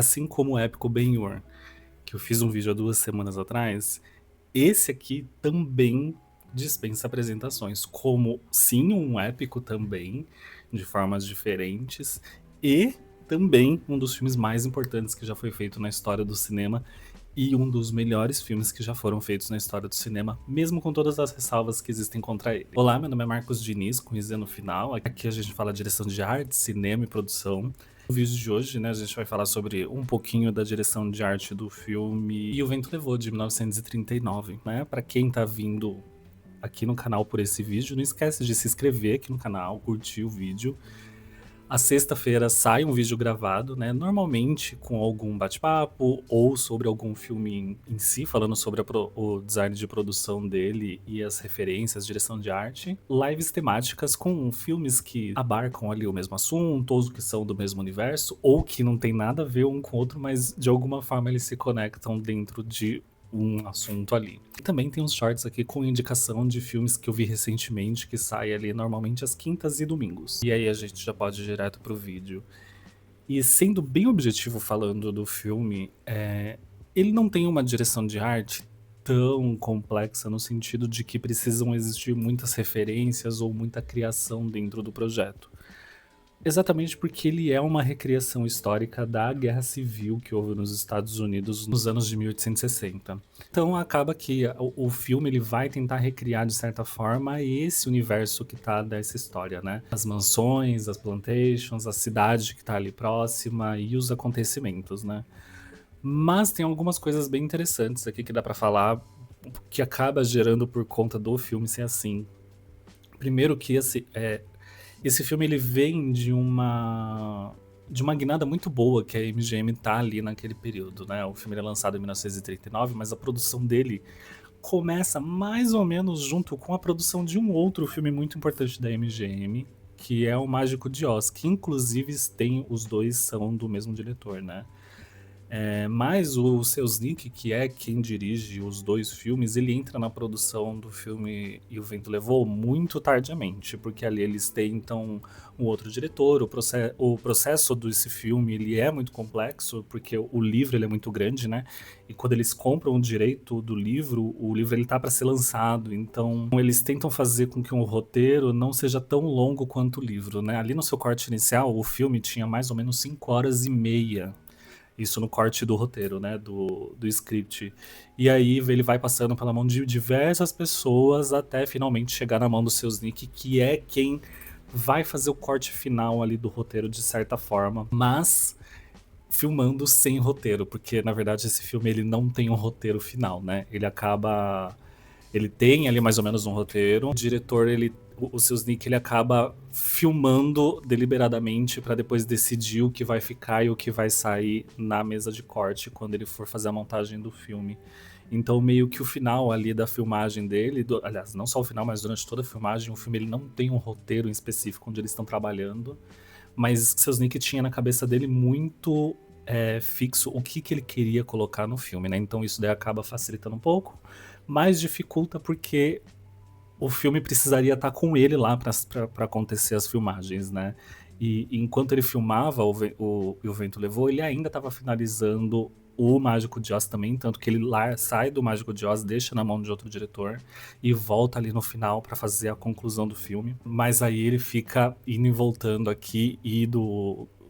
Assim como o épico Ben-Hur, que eu fiz um vídeo há 2 semanas atrás, esse aqui também dispensa apresentações, como sim um épico também, de formas diferentes, e também um dos filmes mais importantes que já foi feito na história do cinema e um dos melhores filmes que já foram feitos na história do cinema, mesmo com todas as ressalvas que existem contra ele. Olá, meu nome é Marcos Diniz, com IZ no final. Aqui a gente fala direção de arte, cinema e produção. No vídeo de hoje, né, a gente vai falar sobre um pouquinho da direção de arte do filme E o Vento Levou, de 1939, né? Pra quem tá vindo aqui no canal por esse vídeo, não esquece de se inscrever aqui no canal, curtir o vídeo. A sexta-feira sai um vídeo gravado, né? Normalmente com algum bate-papo ou sobre algum filme em si, falando sobre o design de produção dele e as referências, direção de arte. Lives temáticas com filmes que abarcam ali o mesmo assunto, ou que são do mesmo universo, ou que não tem nada a ver um com o outro, mas de alguma forma eles se conectam dentro de um assunto ali. E também tem uns shorts aqui com indicação de filmes que eu vi recentemente, que sai ali normalmente às quintas e domingos. E aí a gente já pode ir direto pro vídeo. E sendo bem objetivo falando do filme, ele não tem uma direção de arte tão complexa no sentido de que precisam existir muitas referências ou muita criação dentro do projeto. Exatamente porque ele é uma recriação histórica da Guerra Civil que houve nos Estados Unidos nos anos de 1860. Então acaba que o filme ele vai tentar recriar de certa forma esse universo que tá dessa história, né? As mansões, as plantations, a cidade que tá ali próxima e os acontecimentos, né? Mas tem algumas coisas bem interessantes aqui que dá pra falar que acaba gerando por conta do filme ser assim. Primeiro que esse filme ele vem de uma guinada muito boa que a MGM tá ali naquele período, né? O filme ele é lançado em 1939, mas a produção dele começa mais ou menos junto com a produção de um outro filme muito importante da MGM, que é O Mágico de Oz, que inclusive os dois são do mesmo diretor, né? Mas o Selznick, que é quem dirige os dois filmes, ele entra na produção do filme E o Vento Levou muito tardiamente, porque ali eles tentam um outro diretor, o processo desse filme ele é muito complexo, porque o livro ele é muito grande, né? E quando eles compram o direito do livro, o livro ele tá para ser lançado, então eles tentam fazer com que um roteiro não seja tão longo quanto o livro, né? Ali no seu corte inicial, o filme tinha mais ou menos 5 horas e meia. Isso no corte do roteiro, né? Do script. E aí ele vai passando pela mão de diversas pessoas até finalmente chegar na mão do Selznick, que é quem vai fazer o corte final ali do roteiro de certa forma, mas filmando sem roteiro, porque na verdade esse filme ele não tem um roteiro final, né? Ele tem ali mais ou menos um roteiro. O diretor, o Selznick, ele acaba filmando deliberadamente para depois decidir o que vai ficar e o que vai sair na mesa de corte quando ele for fazer a montagem do filme. Então, meio que o final ali da filmagem dele, aliás, não só o final, mas durante toda a filmagem, o filme ele não tem um roteiro em específico onde eles estão trabalhando, mas Selznick tinha na cabeça dele muito fixo o que ele queria colocar no filme, né? Então isso daí acaba facilitando um pouco, mas dificulta porque o filme precisaria estar com ele lá para acontecer as filmagens, né? E enquanto ele filmava o Vento Levou, ele ainda estava finalizando o Mágico de Oz também, tanto que ele lá sai do Mágico de Oz, deixa na mão de outro diretor e volta ali no final para fazer a conclusão do filme. Mas aí ele fica indo e voltando aqui e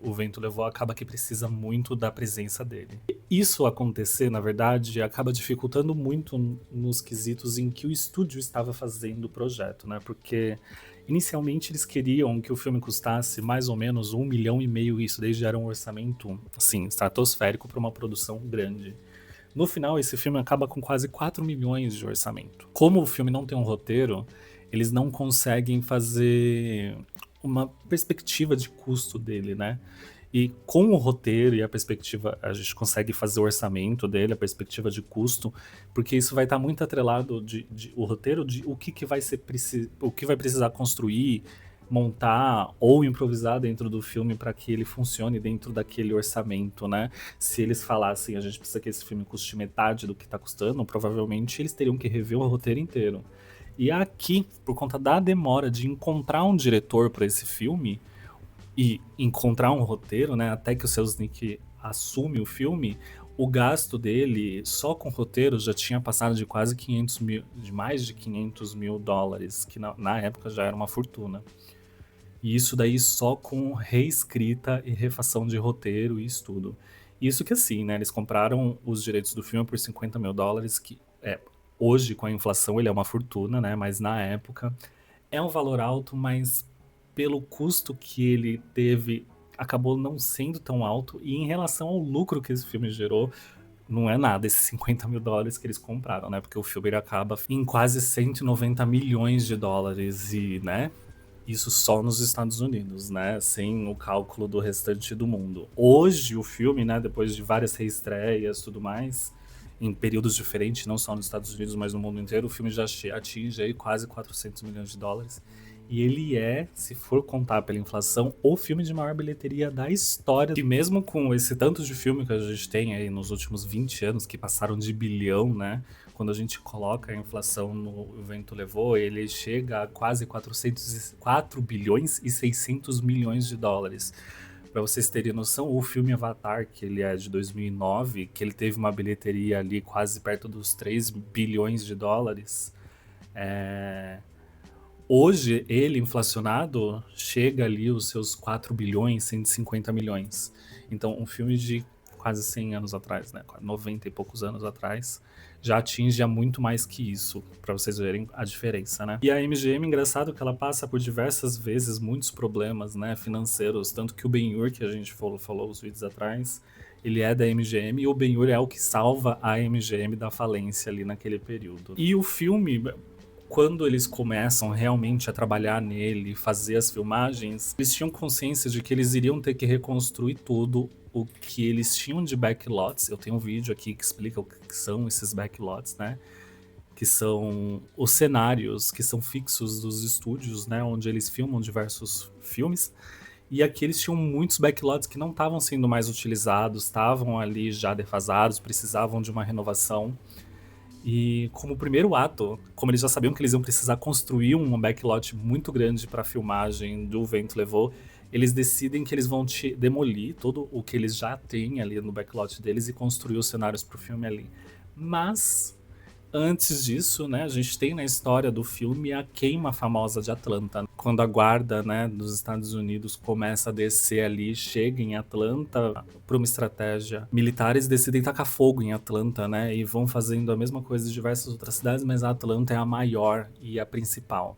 o Vento Levou acaba que precisa muito da presença dele. Isso acontecer, na verdade, acaba dificultando muito nos quesitos em que o estúdio estava fazendo o projeto, né? Porque inicialmente eles queriam que o filme custasse mais ou menos 1,5 milhão, isso desde era um orçamento, assim, estratosférico para uma produção grande. No final, esse filme acaba com quase 4 milhões de orçamento. Como o filme não tem um roteiro, eles não conseguem fazer uma perspectiva de custo dele, né? E com o roteiro e a perspectiva, a gente consegue fazer o orçamento dele, a perspectiva de custo, porque isso vai estar muito atrelado o roteiro de o que vai precisar construir, montar ou improvisar dentro do filme para que ele funcione dentro daquele orçamento, né? Se eles falassem, a gente precisa que esse filme custe metade do que tá custando, provavelmente eles teriam que rever o roteiro inteiro. E aqui, por conta da demora de encontrar um diretor para esse filme, e encontrar um roteiro, né? Até que o Selznick assume o filme, o gasto dele só com roteiro já tinha passado de quase 500 mil, de mais de 500 mil dólares, que na época já era uma fortuna. E isso daí só com reescrita e refação de roteiro e estudo. Isso que assim, né? Eles compraram os direitos do filme por 50 mil dólares, que hoje com a inflação ele é uma fortuna, né? Mas na época é um valor alto, mas pelo custo que ele teve, acabou não sendo tão alto. E em relação ao lucro que esse filme gerou, não é nada esses 50 mil dólares que eles compraram, né? Porque o filme ele acaba em quase 190 milhões de dólares e, né? Isso só nos Estados Unidos, né? Sem o cálculo do restante do mundo. Hoje, o filme, né? Depois de várias reestreias e tudo mais, em períodos diferentes, não só nos Estados Unidos, mas no mundo inteiro, o filme já atinge aí quase 400 milhões de dólares. E ele é, se for contar pela inflação, o filme de maior bilheteria da história. E mesmo com esse tanto de filme que a gente tem aí nos últimos 20 anos, que passaram de bilhão, né? Quando a gente coloca a inflação no O Vento Levou, ele chega a quase 4 bilhões e 600 milhões de dólares. Para vocês terem noção, o filme Avatar, que ele é de 2009, que ele teve uma bilheteria ali quase perto dos 3 bilhões de dólares, hoje ele, inflacionado, chega ali os seus 4 bilhões, 150 milhões. Então, um filme de quase 100 anos atrás, né? 90 e poucos anos atrás, já atinge a muito mais que isso, para vocês verem a diferença, né? E a MGM, engraçado que ela passa por diversas vezes muitos problemas, né, financeiros, tanto que o Ben-Hur, que a gente falou os vídeos atrás, ele é da MGM e o Ben-Hur é o que salva a MGM da falência ali naquele período. E o filme, quando eles começam realmente a trabalhar nele, fazer as filmagens, eles tinham consciência de que eles iriam ter que reconstruir tudo o que eles tinham de backlots. Eu tenho um vídeo aqui que explica o que são esses backlots, né? Que são os cenários que são fixos dos estúdios, né? Onde eles filmam diversos filmes. E aqui eles tinham muitos backlots que não estavam sendo mais utilizados, estavam ali já defasados, precisavam de uma renovação. E como primeiro ato, como eles já sabiam que eles iam precisar construir um backlot muito grande para a filmagem do Vento Levou, eles decidem que eles vão demolir todo o que eles já têm ali no backlot deles e construir os cenários para o filme ali. Mas antes disso, né, a gente tem na história do filme a queima famosa de Atlanta. Quando a guarda, né, dos Estados Unidos começa a descer ali, chega em Atlanta por uma estratégia. Militares decidem tacar fogo em Atlanta, né, e vão fazendo a mesma coisa em diversas outras cidades, mas a Atlanta é a maior e a principal.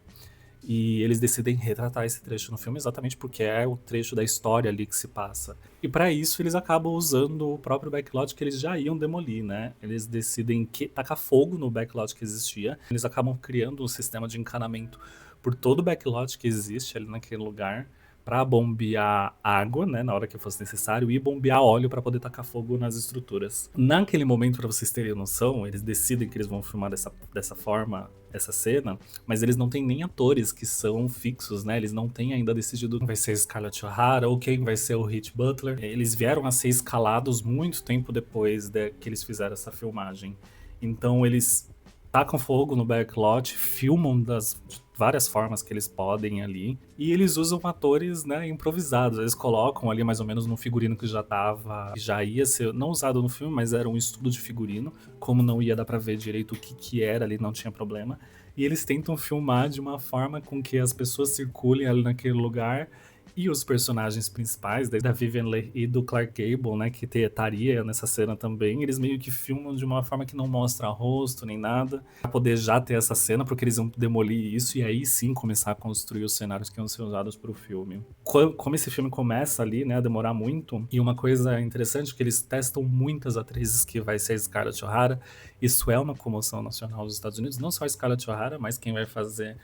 E eles decidem retratar esse trecho no filme exatamente porque é o trecho da história ali que se passa. E para isso eles acabam usando o próprio backlot que eles já iam demolir, né? Eles decidem tacar fogo no backlot que existia. Eles acabam criando um sistema de encanamento por todo o backlot que existe ali naquele lugar para bombear água, né, na hora que fosse necessário, e bombear óleo para poder tacar fogo nas estruturas. Naquele momento, para vocês terem noção, eles decidem que eles vão filmar dessa forma essa cena, mas eles não têm nem atores que são fixos, né? Eles não têm ainda decidido quem vai ser Scarlett O'Hara ou quem vai ser o Heath Butler. Eles vieram a ser escalados muito tempo depois que eles fizeram essa filmagem. Então eles tacam fogo no backlot, filmam das várias formas que eles podem ali, e eles usam atores, né, improvisados. Eles colocam ali mais ou menos no figurino que já ia ser, não usado no filme, mas era um estudo de figurino, como não ia dar pra ver direito o que era ali, não tinha problema. E eles tentam filmar de uma forma com que as pessoas circulem ali naquele lugar, e os personagens principais, da Vivien Leigh e do Clark Gable, né, que estaria nessa cena também, eles meio que filmam de uma forma que não mostra rosto nem nada, pra poder já ter essa cena, porque eles vão demolir isso e aí sim começar a construir os cenários que iam ser usados pro filme. Como esse filme começa ali, né, a demorar muito, e uma coisa interessante é que eles testam muitas atrizes que vai ser a Scarlett O'Hara. Isso é uma comoção nacional dos Estados Unidos, não só a Scarlett O'Hara, mas quem vai fazer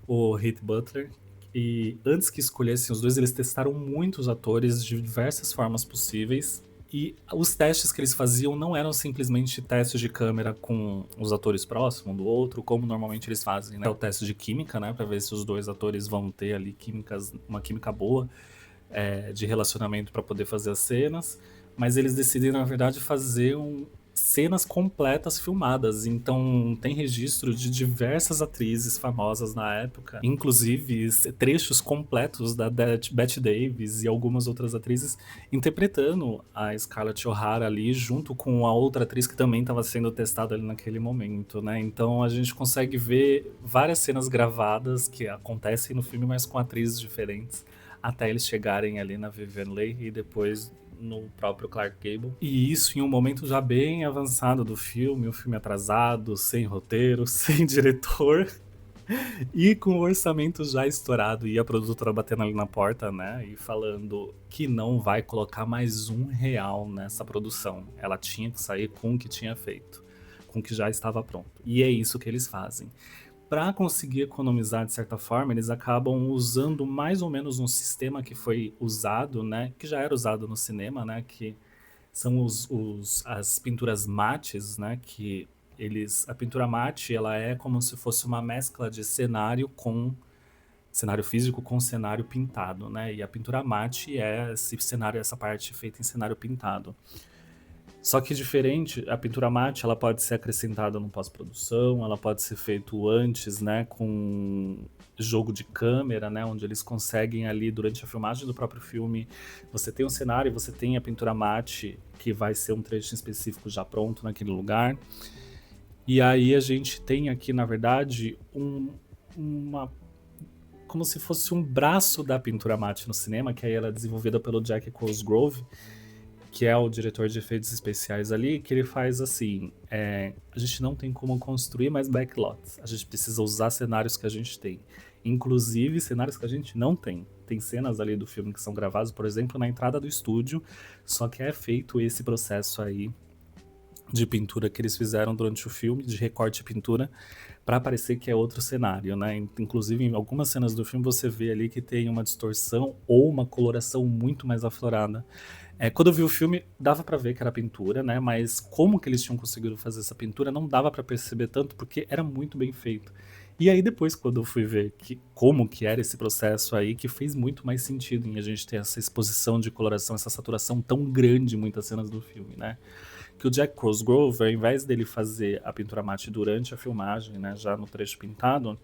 o Heath Butler. E antes que escolhessem os dois, eles testaram muitos atores de diversas formas possíveis. E os testes que eles faziam não eram simplesmente testes de câmera com os atores próximos um do outro, como normalmente eles fazem, né? É o teste de química, né? Pra ver se os dois atores vão ter ali uma química boa de relacionamento para poder fazer as cenas. Mas eles decidem, na verdade, fazer cenas completas filmadas. Então tem registro de diversas atrizes famosas na época, inclusive trechos completos da Bette Davis e algumas outras atrizes interpretando a Scarlett O'Hara ali junto com a outra atriz que também estava sendo testada ali naquele momento, né? Então a gente consegue ver várias cenas gravadas que acontecem no filme, mas com atrizes diferentes, até eles chegarem ali na Vivien Leigh e depois no próprio Clark Gable. E isso em um momento já bem avançado do filme, um filme atrasado, sem roteiro, sem diretor e com o orçamento já estourado, e a produtora batendo ali na porta, né, e falando que não vai colocar mais R$ 1 nessa produção. Ela tinha que sair com o que tinha feito, com o que já estava pronto. E é isso que eles fazem. Para conseguir economizar de certa forma, eles acabam usando mais ou menos um sistema que foi usado, né, que já era usado no cinema, né, que são as pinturas mates, né, que a pintura mate, ela é como se fosse uma mescla de cenário físico com cenário pintado, né, e a pintura mate é esse cenário, essa parte feita em cenário pintado. Só que diferente, a pintura mate, ela pode ser acrescentada no pós-produção, ela pode ser feito antes, né, com jogo de câmera, né, onde eles conseguem ali durante a filmagem do próprio filme, você tem um cenário, você tem a pintura mate, que vai ser um trecho específico já pronto naquele lugar. E aí a gente tem aqui, na verdade, como se fosse um braço da pintura mate no cinema, que aí ela é desenvolvida pelo Jack Cosgrove, que é o diretor de efeitos especiais ali, que ele faz assim, a gente não tem como construir mais backlots, a gente precisa usar cenários que a gente tem, inclusive cenários que a gente não tem. Tem cenas ali do filme que são gravadas, por exemplo, na entrada do estúdio, só que é feito esse processo aí de pintura que eles fizeram durante o filme, de recorte e pintura, para parecer que é outro cenário, né? Inclusive, em algumas cenas do filme você vê ali que tem uma distorção ou uma coloração muito mais aflorada. Quando eu vi o filme, dava pra ver que era pintura, né? Mas como que eles tinham conseguido fazer essa pintura, não dava pra perceber tanto, porque era muito bem feito. E aí depois, quando eu fui ver como que era esse processo aí, que fez muito mais sentido em a gente ter essa exposição de coloração, essa saturação tão grande em muitas cenas do filme, né? Que o Jack Cosgrove, ao invés dele fazer a pintura mate durante a filmagem, né, já no trecho pintado,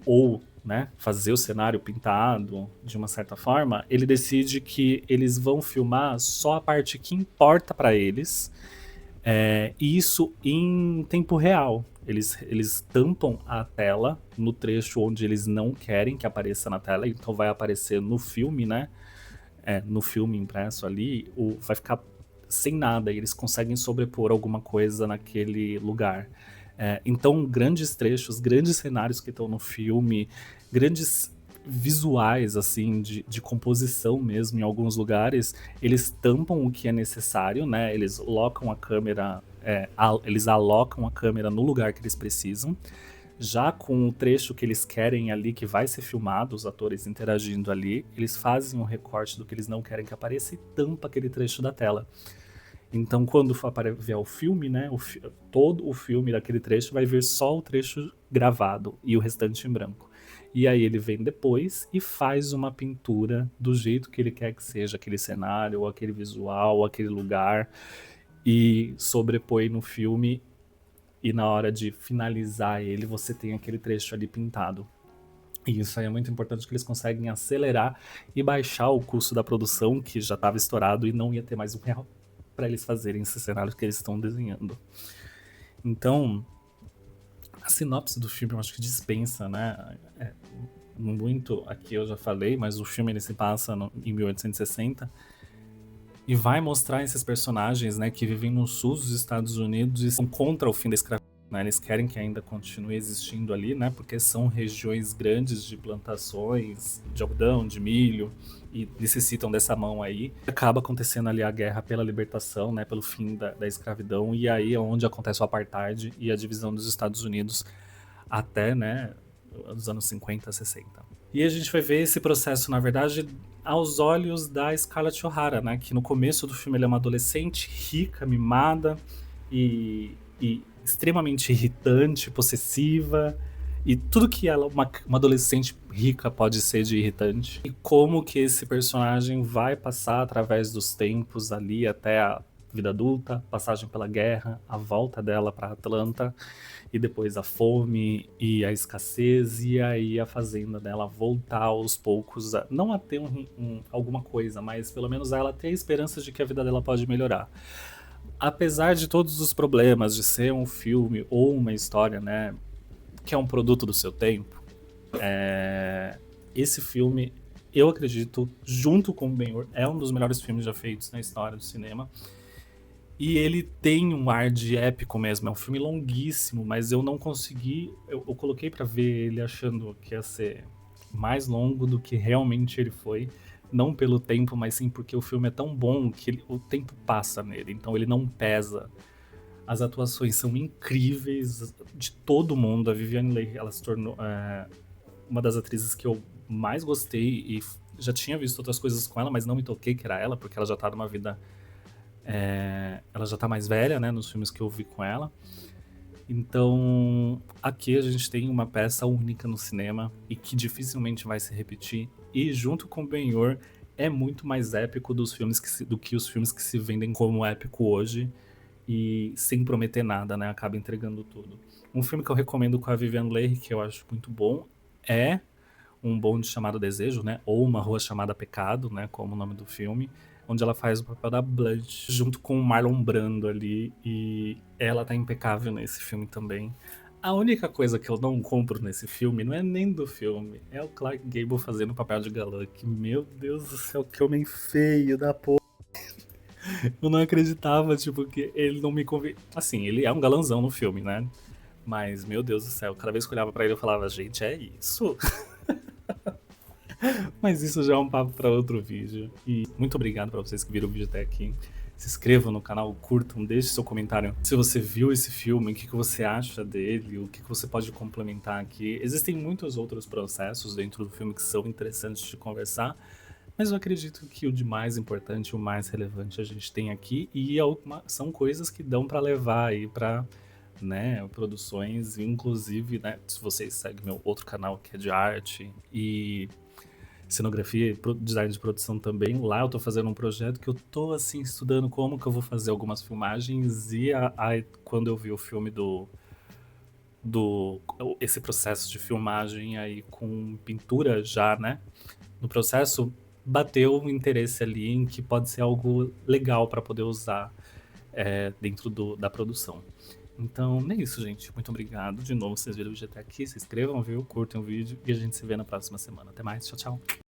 ou, né, fazer o cenário pintado de uma certa forma, ele decide que eles vão filmar só a parte que importa para eles, e isso em tempo real. Eles tampam a tela no trecho onde eles não querem que apareça na tela, então vai aparecer no filme, né? No filme impresso ali, vai ficar sem nada, e eles conseguem sobrepor alguma coisa naquele lugar. Então, grandes trechos, grandes cenários que estão no filme, grandes visuais, assim, de composição mesmo, em alguns lugares, eles tampam o que é necessário, né? Eles locam a câmera, eles alocam a câmera no lugar que eles precisam, já com o trecho que eles querem ali, que vai ser filmado, os atores interagindo ali, eles fazem um recorte do que eles não querem que apareça e tampa aquele trecho da tela. Então, quando for ver o filme, né, todo o filme daquele trecho vai ver só o trecho gravado e o restante em branco. E aí ele vem depois e faz uma pintura do jeito que ele quer que seja aquele cenário, ou aquele visual, ou aquele lugar, e sobrepõe no filme, e na hora de finalizar ele, você tem aquele trecho ali pintado. E isso aí é muito importante, que eles conseguem acelerar e baixar o custo da produção, que já estava estourado e não ia ter mais R$ 1 para eles fazerem esse cenário que eles estão desenhando. Então, a sinopse do filme eu acho que dispensa, né? Muito aqui eu já falei, mas o filme ele se passa em 1860 e vai mostrar esses personagens, né, que vivem no sul dos Estados Unidos e são contra o fim da escravidão. Né? Eles querem que ainda continue existindo ali, né? Porque são regiões grandes de plantações de algodão, de milho, e necessitam dessa mão aí. Acaba acontecendo ali a guerra pela libertação, né? Pelo fim da escravidão, e aí é onde acontece o apartheid e a divisão dos Estados Unidos até, né, os anos 50, 60. E a gente vai ver esse processo, na verdade, aos olhos da Scarlett O'Hara, né? Que no começo do filme ela é uma adolescente rica, mimada e extremamente irritante, possessiva, e tudo que ela, uma adolescente rica pode ser de irritante. E como que esse personagem vai passar através dos tempos ali até vida adulta, passagem pela guerra, a volta dela para Atlanta e depois a fome e a escassez e aí a fazenda dela voltar aos poucos, não a ter alguma coisa, mas pelo menos a ela ter a esperança de que a vida dela pode melhorar. Apesar de todos os problemas de ser um filme ou uma história, né, que é um produto do seu tempo, esse filme, eu acredito, junto com o Ben-Hur, é um dos melhores filmes já feitos na história do cinema. E ele tem um ar de épico mesmo, é um filme longuíssimo, mas eu não consegui. Eu coloquei pra ver ele achando que ia ser mais longo do que realmente ele foi. Não pelo tempo, mas sim porque o filme é tão bom que o tempo passa nele, então ele não pesa. As atuações são incríveis de todo mundo. A Viviane Leigh, ela se tornou uma das atrizes que eu mais gostei e já tinha visto outras coisas com ela, mas não me toquei que era ela, porque ela já tá numa vida ela já tá mais velha, né, nos filmes que eu vi com ela. Então, aqui a gente tem uma peça única no cinema e que dificilmente vai se repetir. E junto com o Ben-Hur, é muito mais épico do que os filmes que se vendem como épico hoje e sem prometer nada, né, acaba entregando tudo. Um filme que eu recomendo com a Viviane Leigh, que eu acho muito bom, é Um Bonde Chamado Desejo, né? Ou Uma Rua Chamada Pecado, né? Como o nome do filme, onde ela faz o papel da Blanche junto com o Marlon Brando ali, e ela tá impecável nesse filme também. A única coisa que eu não compro nesse filme não é nem do filme, é o Clark Gable fazendo o papel de galã, que, meu Deus do céu, que homem feio da porra. Eu não acreditava, tipo, que ele não me convidou. Assim, ele é um galanzão no filme, né? Mas, meu Deus do céu, cada vez que eu olhava pra ele eu falava, gente, é isso? Mas isso já é um papo para outro vídeo. E muito obrigado para vocês que viram o vídeo até aqui. Se inscrevam no canal, curtam, deixe seu comentário se você viu esse filme, o que você acha dele, o que você pode complementar aqui. Existem muitos outros processos dentro do filme que são interessantes de conversar, mas eu acredito que o de mais importante, o mais relevante a gente tem aqui, e são coisas que dão para levar aí para, né, produções, inclusive, né, se vocês seguem meu outro canal que é de arte e cenografia e design de produção também. Lá eu tô fazendo um projeto que eu tô, assim, estudando como que eu vou fazer algumas filmagens e quando eu vi o filme esse processo de filmagem aí com pintura já, né, no processo, bateu um interesse ali em que pode ser algo legal para poder usar dentro da produção. Então, é isso, gente. Muito obrigado. De novo, vocês viram o vídeo até aqui. Se inscrevam, viu? Curtem o vídeo e a gente se vê na próxima semana. Até mais. Tchau, tchau.